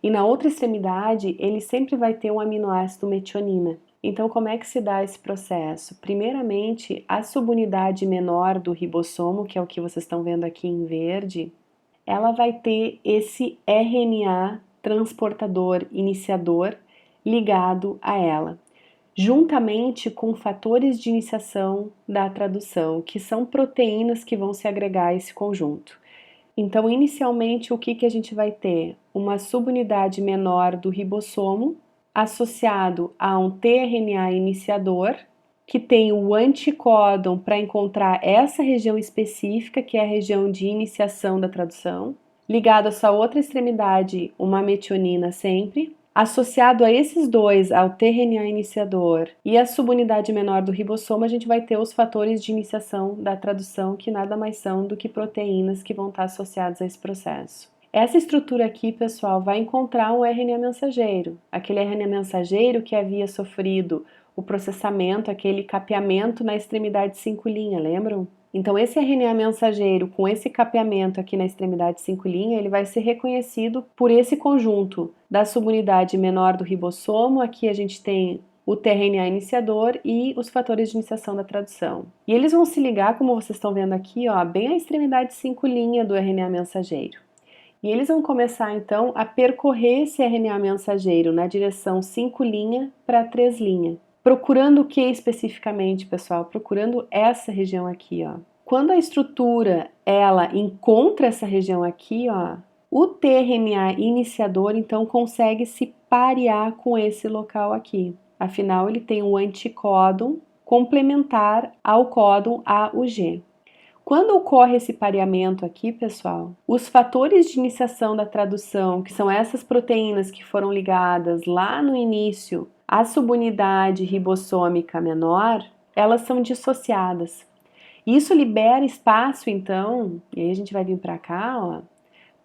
e na outra extremidade ele sempre vai ter um aminoácido metionina. Então, como é que se dá esse processo? Primeiramente, a subunidade menor do ribossomo, que é o que vocês estão vendo aqui em verde, ela vai ter esse RNA transportador iniciador ligado a ela, juntamente com fatores de iniciação da tradução, que são proteínas que vão se agregar a esse conjunto. Então, inicialmente, o que a gente vai ter? Uma subunidade menor do ribossomo, associado a um tRNA iniciador, que tem o anticódon para encontrar essa região específica, que é a região de iniciação da tradução, ligado a essa outra extremidade, uma metionina sempre, associado a esses dois, ao tRNA iniciador e a subunidade menor do ribossomo, a gente vai ter os fatores de iniciação da tradução, que nada mais são do que proteínas que vão estar associadas a esse processo. Essa estrutura aqui, pessoal, vai encontrar um RNA mensageiro, aquele RNA mensageiro que havia sofrido o processamento, aquele capeamento na extremidade 5', lembram? Então, esse RNA mensageiro com esse capeamento aqui na extremidade 5', ele vai ser reconhecido por esse conjunto da subunidade menor do ribossomo. Aqui a gente tem o tRNA iniciador e os fatores de iniciação da tradução. E eles vão se ligar, como vocês estão vendo aqui, ó, bem à extremidade 5' do RNA mensageiro. E eles vão começar, então, a percorrer esse RNA mensageiro na direção 5' para 3'. Procurando o que especificamente, pessoal? Procurando essa região aqui, ó. Quando a estrutura, ela encontra essa região aqui, ó, o tRNA iniciador, então, consegue se parear com esse local aqui. Afinal, ele tem um anticódon complementar ao códon AUG. Quando ocorre esse pareamento aqui, pessoal, os fatores de iniciação da tradução, que são essas proteínas que foram ligadas lá no início A subunidade ribossômica menor, elas são dissociadas. Isso libera espaço, então, e aí a gente vai vir para cá, ó,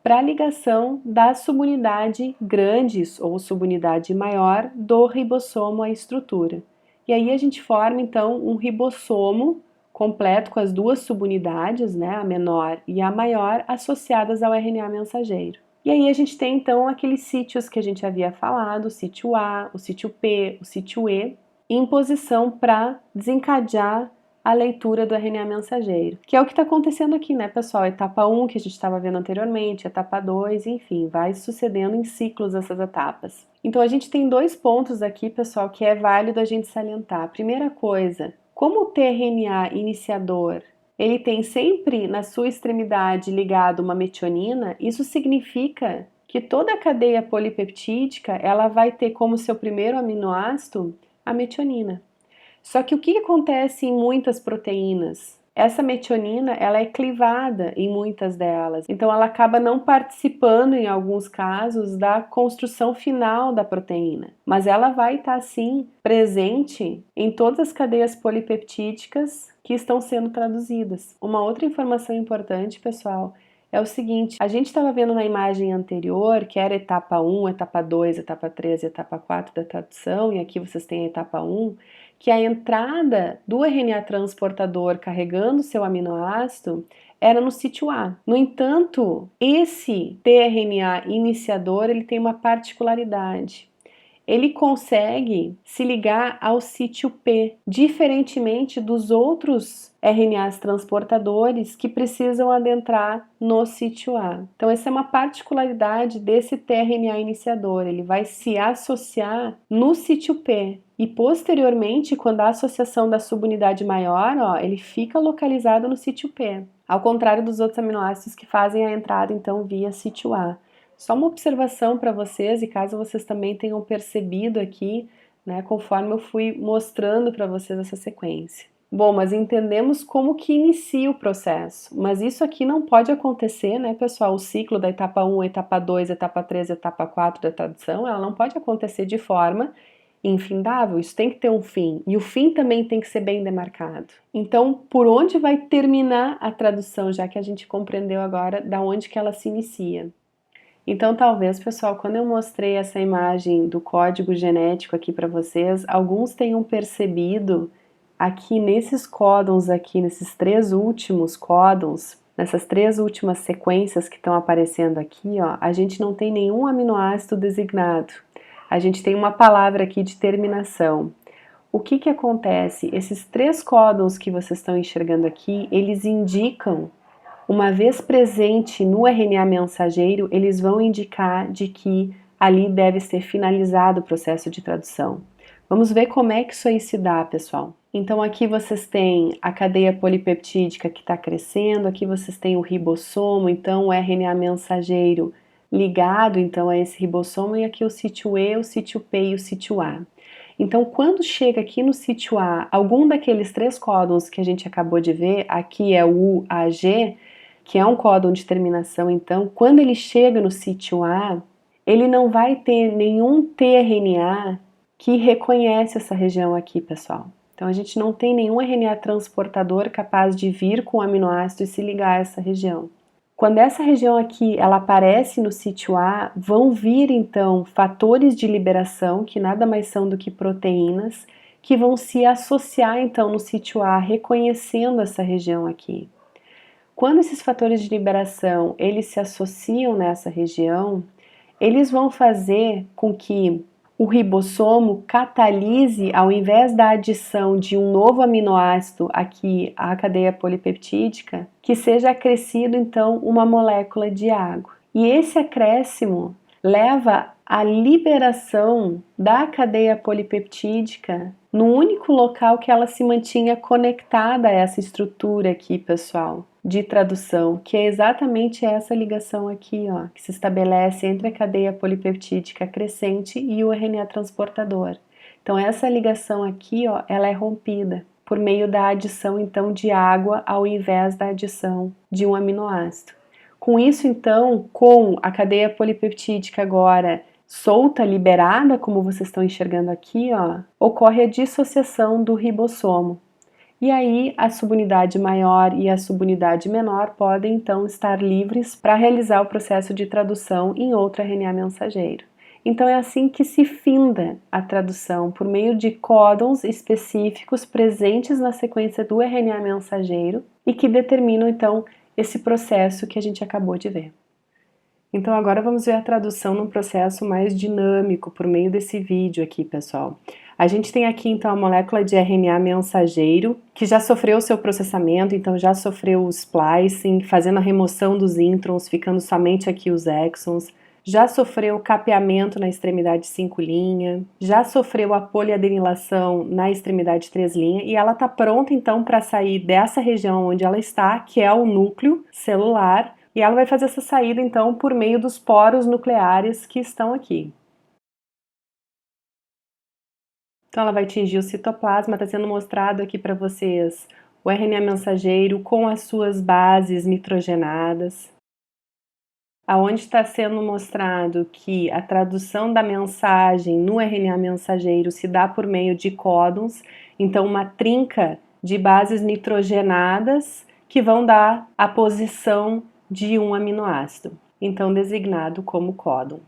para a ligação da subunidade grande ou subunidade maior do ribossomo à estrutura. E aí a gente forma, então, um ribossomo completo com as duas subunidades, né, a menor e a maior, associadas ao RNA mensageiro. E aí a gente tem, então, aqueles sítios que a gente havia falado, o sítio A, o sítio P, o sítio E, em posição para desencadear a leitura do RNA mensageiro, que é o que está acontecendo aqui, né, pessoal? Etapa 1, que a gente estava vendo anteriormente, etapa 2, enfim, vai sucedendo em ciclos essas etapas. Então, a gente tem dois pontos aqui, pessoal, que é válido a gente salientar. Primeira coisa, como o tRNA iniciador ele tem sempre na sua extremidade ligado uma metionina, isso significa que toda a cadeia polipeptídica ela vai ter como seu primeiro aminoácido a metionina. Só que o que acontece em muitas proteínas? Essa metionina ela é clivada em muitas delas, então ela acaba não participando em alguns casos da construção final da proteína, mas ela vai estar sim presente em todas as cadeias polipeptídicas que estão sendo traduzidas. Uma outra informação importante, pessoal, é o seguinte, a gente estava vendo na imagem anterior, que era etapa 1, etapa 2, etapa 3 e etapa 4 da tradução, e aqui vocês têm a etapa 1, que a entrada do RNA transportador carregando seu aminoácido era no sítio A. No entanto, esse tRNA iniciador ele tem uma particularidade. Ele consegue se ligar ao sítio P, diferentemente dos outros RNAs transportadores que precisam adentrar no sítio A. Então, essa é uma particularidade desse tRNA iniciador, ele vai se associar no sítio P. E posteriormente, quando a associação da subunidade maior, ó, ele fica localizado no sítio P, ao contrário dos outros aminoácidos que fazem a entrada, então, via sítio A. Só uma observação para vocês, e caso vocês também tenham percebido aqui, né, conforme eu fui mostrando para vocês essa sequência. Bom, mas entendemos como que inicia o processo, mas isso aqui não pode acontecer, né, pessoal? O ciclo da etapa 1, etapa 2, etapa 3, etapa 4 da tradução, ela não pode acontecer de forma infindável, isso tem que ter um fim, e o fim também tem que ser bem demarcado. Então, por onde vai terminar a tradução, já que a gente compreendeu agora da onde que ela se inicia? Então, talvez, pessoal, quando eu mostrei essa imagem do código genético aqui para vocês, alguns tenham percebido aqui nesses códons aqui, nesses três últimos códons, nessas três últimas sequências que estão aparecendo aqui, ó, a gente não tem nenhum aminoácido designado. A gente tem uma palavra aqui de terminação. O que que acontece? Esses três códons que vocês estão enxergando aqui, eles indicam, uma vez presente no RNA mensageiro, eles vão indicar de que ali deve ser finalizado o processo de tradução. Vamos ver como é que isso aí se dá, pessoal. Então aqui vocês têm a cadeia polipeptídica que está crescendo, aqui vocês têm o ribossomo, então o RNA mensageiro ligado então a esse ribossomo, e aqui o sítio E, o sítio P e o sítio A. Então, quando chega aqui no sítio A, algum daqueles três códons que a gente acabou de ver, aqui é o UAG, que é um códon de terminação, então, quando ele chega no sítio A, ele não vai ter nenhum tRNA que reconhece essa região aqui, pessoal. Então, a gente não tem nenhum RNA transportador capaz de vir com o aminoácido e se ligar a essa região. Quando essa região aqui ela aparece no sítio A, vão vir então fatores de liberação, que nada mais são do que proteínas, que vão se associar então no sítio A, reconhecendo essa região aqui. Quando esses fatores de liberação eles se associam nessa região, eles vão fazer com que o ribossomo catalise, ao invés da adição de um novo aminoácido aqui à cadeia polipeptídica, que seja acrescido então uma molécula de água. E esse acréscimo leva à liberação da cadeia polipeptídica no único local que ela se mantinha conectada a essa estrutura aqui, pessoal, de tradução, que é exatamente essa ligação aqui, ó, que se estabelece entre a cadeia polipeptídica crescente e o RNA transportador. Então essa ligação aqui, ó, ela é rompida por meio da adição então de água ao invés da adição de um aminoácido. Com isso então, com a cadeia polipeptídica agora solta, liberada, como vocês estão enxergando aqui, ó, ocorre a dissociação do ribossomo. E aí a subunidade maior e a subunidade menor podem então estar livres para realizar o processo de tradução em outro RNA mensageiro. Então é assim que se finda a tradução, por meio de códons específicos presentes na sequência do RNA mensageiro e que determinam então esse processo que a gente acabou de ver. Então agora vamos ver a tradução num processo mais dinâmico por meio desse vídeo aqui, pessoal. A gente tem aqui então a molécula de RNA mensageiro que já sofreu o seu processamento, então já sofreu o splicing, fazendo a remoção dos introns, ficando somente aqui os exons. Já sofreu capeamento na extremidade 5' já sofreu a poliadenilação na extremidade 3' e ela está pronta então para sair dessa região onde ela está, que é o núcleo celular, e ela vai fazer essa saída então por meio dos poros nucleares que estão aqui. Então ela vai atingir o citoplasma, está sendo mostrado aqui para vocês o RNA mensageiro com as suas bases nitrogenadas. Aonde está sendo mostrado que a tradução da mensagem no RNA mensageiro se dá por meio de códons, então uma trinca de bases nitrogenadas que vão dar a posição de um aminoácido, então designado como códon.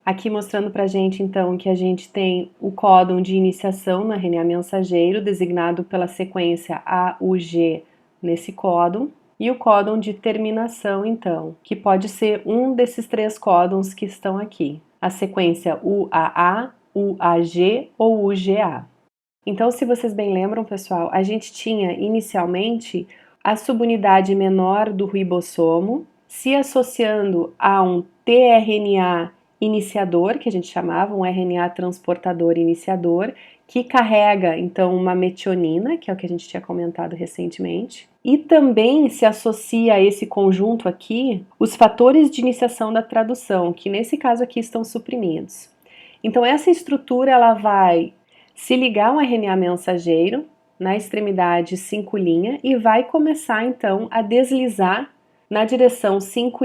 Aqui mostrando para a gente então que a gente tem o códon de iniciação no RNA mensageiro, designado pela sequência AUG nesse códon, e o códon de terminação então, que pode ser um desses três códons que estão aqui, a sequência UAA, UAG ou UGA. Então, se vocês bem lembram, pessoal, a gente tinha inicialmente a subunidade menor do ribossomo se associando a um tRNA iniciador, que a gente chamava um RNA transportador iniciador, que carrega então uma metionina, que é o que a gente tinha comentado recentemente, e também se associa a esse conjunto aqui os fatores de iniciação da tradução, que nesse caso aqui estão suprimidos. Então essa estrutura ela vai se ligar um RNA mensageiro na extremidade 5' e vai começar então a deslizar na direção 5'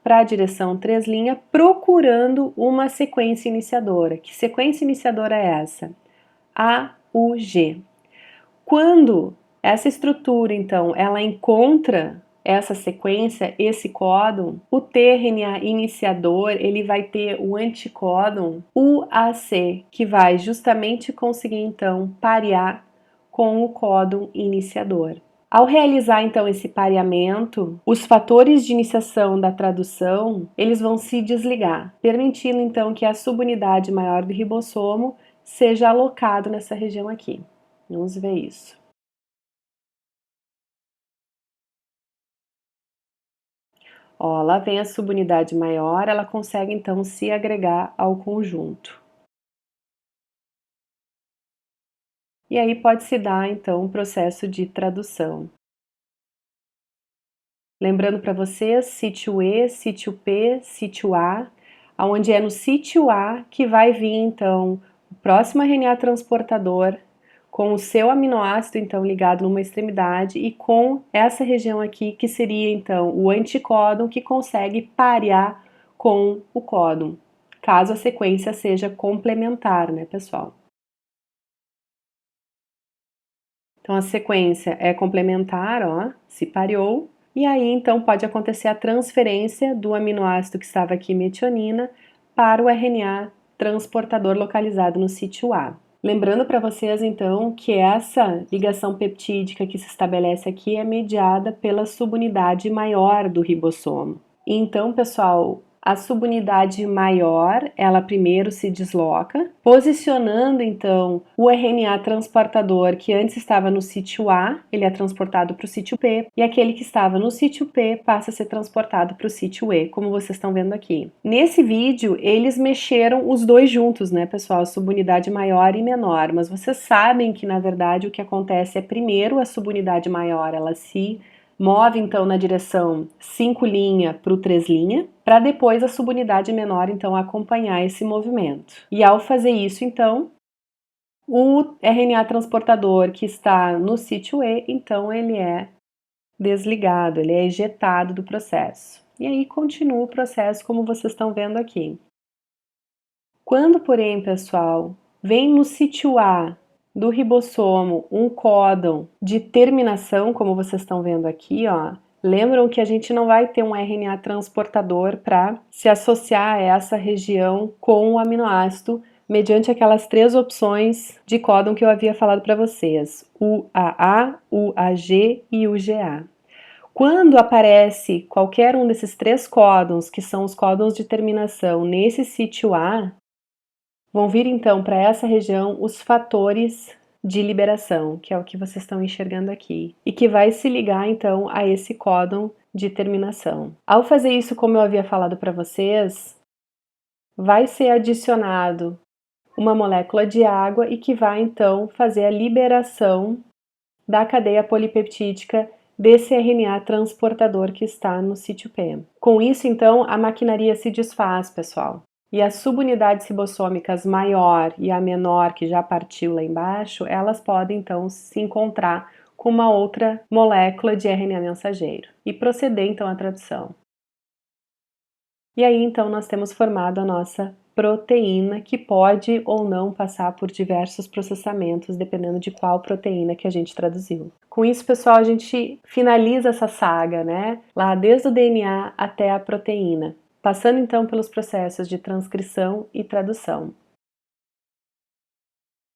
para a direção 3', procurando uma sequência iniciadora. Que sequência iniciadora é essa? AUG. Quando essa estrutura, então, ela encontra essa sequência, esse códon, o tRNA iniciador, ele vai ter o anticódon UAC, que vai justamente conseguir, então, parear com o códon iniciador. Ao realizar, então, esse pareamento, os fatores de iniciação da tradução, eles vão se desligar, permitindo, então, que a subunidade maior do ribossomo seja alocado nessa região aqui. Vamos ver isso. Ó, lá vem a subunidade maior, ela consegue então se agregar ao conjunto. E aí pode se dar então um processo de tradução. Lembrando para vocês, sítio E, sítio P, sítio A, onde é no sítio A que vai vir então o próximo RNA transportador com o seu aminoácido então ligado numa extremidade e com essa região aqui que seria então o anticódon que consegue parear com o códon, caso a sequência seja complementar, né, pessoal? Então a sequência é complementar, ó, se pareou, e aí então pode acontecer a transferência do aminoácido que estava aqui metionina para o RNA transportador localizado no sítio A. Lembrando para vocês, então, que essa ligação peptídica que se estabelece aqui é mediada pela subunidade maior do ribossomo. Então, pessoal, a subunidade maior, ela primeiro se desloca, posicionando, então, o RNA transportador que antes estava no sítio A, ele é transportado para o sítio P, e aquele que estava no sítio P passa a ser transportado para o sítio E, como vocês estão vendo aqui. Nesse vídeo, eles mexeram os dois juntos, né, pessoal? Subunidade maior e menor, mas vocês sabem que, na verdade, o que acontece é primeiro a subunidade maior, ela se move então na direção 5' para o 3', para depois a subunidade menor então acompanhar esse movimento. E ao fazer isso, então, o RNA transportador que está no sítio E, então ele é desligado, ele é ejetado do processo. E aí continua o processo como vocês estão vendo aqui. Quando, porém, pessoal, vem no sítio A do ribossomo um códon de terminação, como vocês estão vendo aqui, ó, lembram que a gente não vai ter um RNA transportador para se associar a essa região com o aminoácido mediante aquelas 3 opções de códon que eu havia falado para vocês, UAA, UAG e UGA. Quando aparece qualquer um desses 3 códons, que são os códons de terminação, nesse sítio A, vão vir então para essa região os fatores de liberação, que é o que vocês estão enxergando aqui, e que vai se ligar então a esse códon de terminação. Ao fazer isso, como eu havia falado para vocês, vai ser adicionado uma molécula de água e que vai então fazer a liberação da cadeia polipeptídica desse RNA transportador que está no sítio P. Com isso, então, a maquinaria se desfaz, pessoal. E as subunidades ribossômicas maior e a menor, que já partiu lá embaixo, elas podem então se encontrar com uma outra molécula de RNA mensageiro e proceder então à tradução. E aí então nós temos formado a nossa proteína, que pode ou não passar por diversos processamentos, dependendo de qual proteína que a gente traduziu. Com isso, pessoal, a gente finaliza essa saga, né? Lá desde o DNA até a proteína, passando então pelos processos de transcrição e tradução.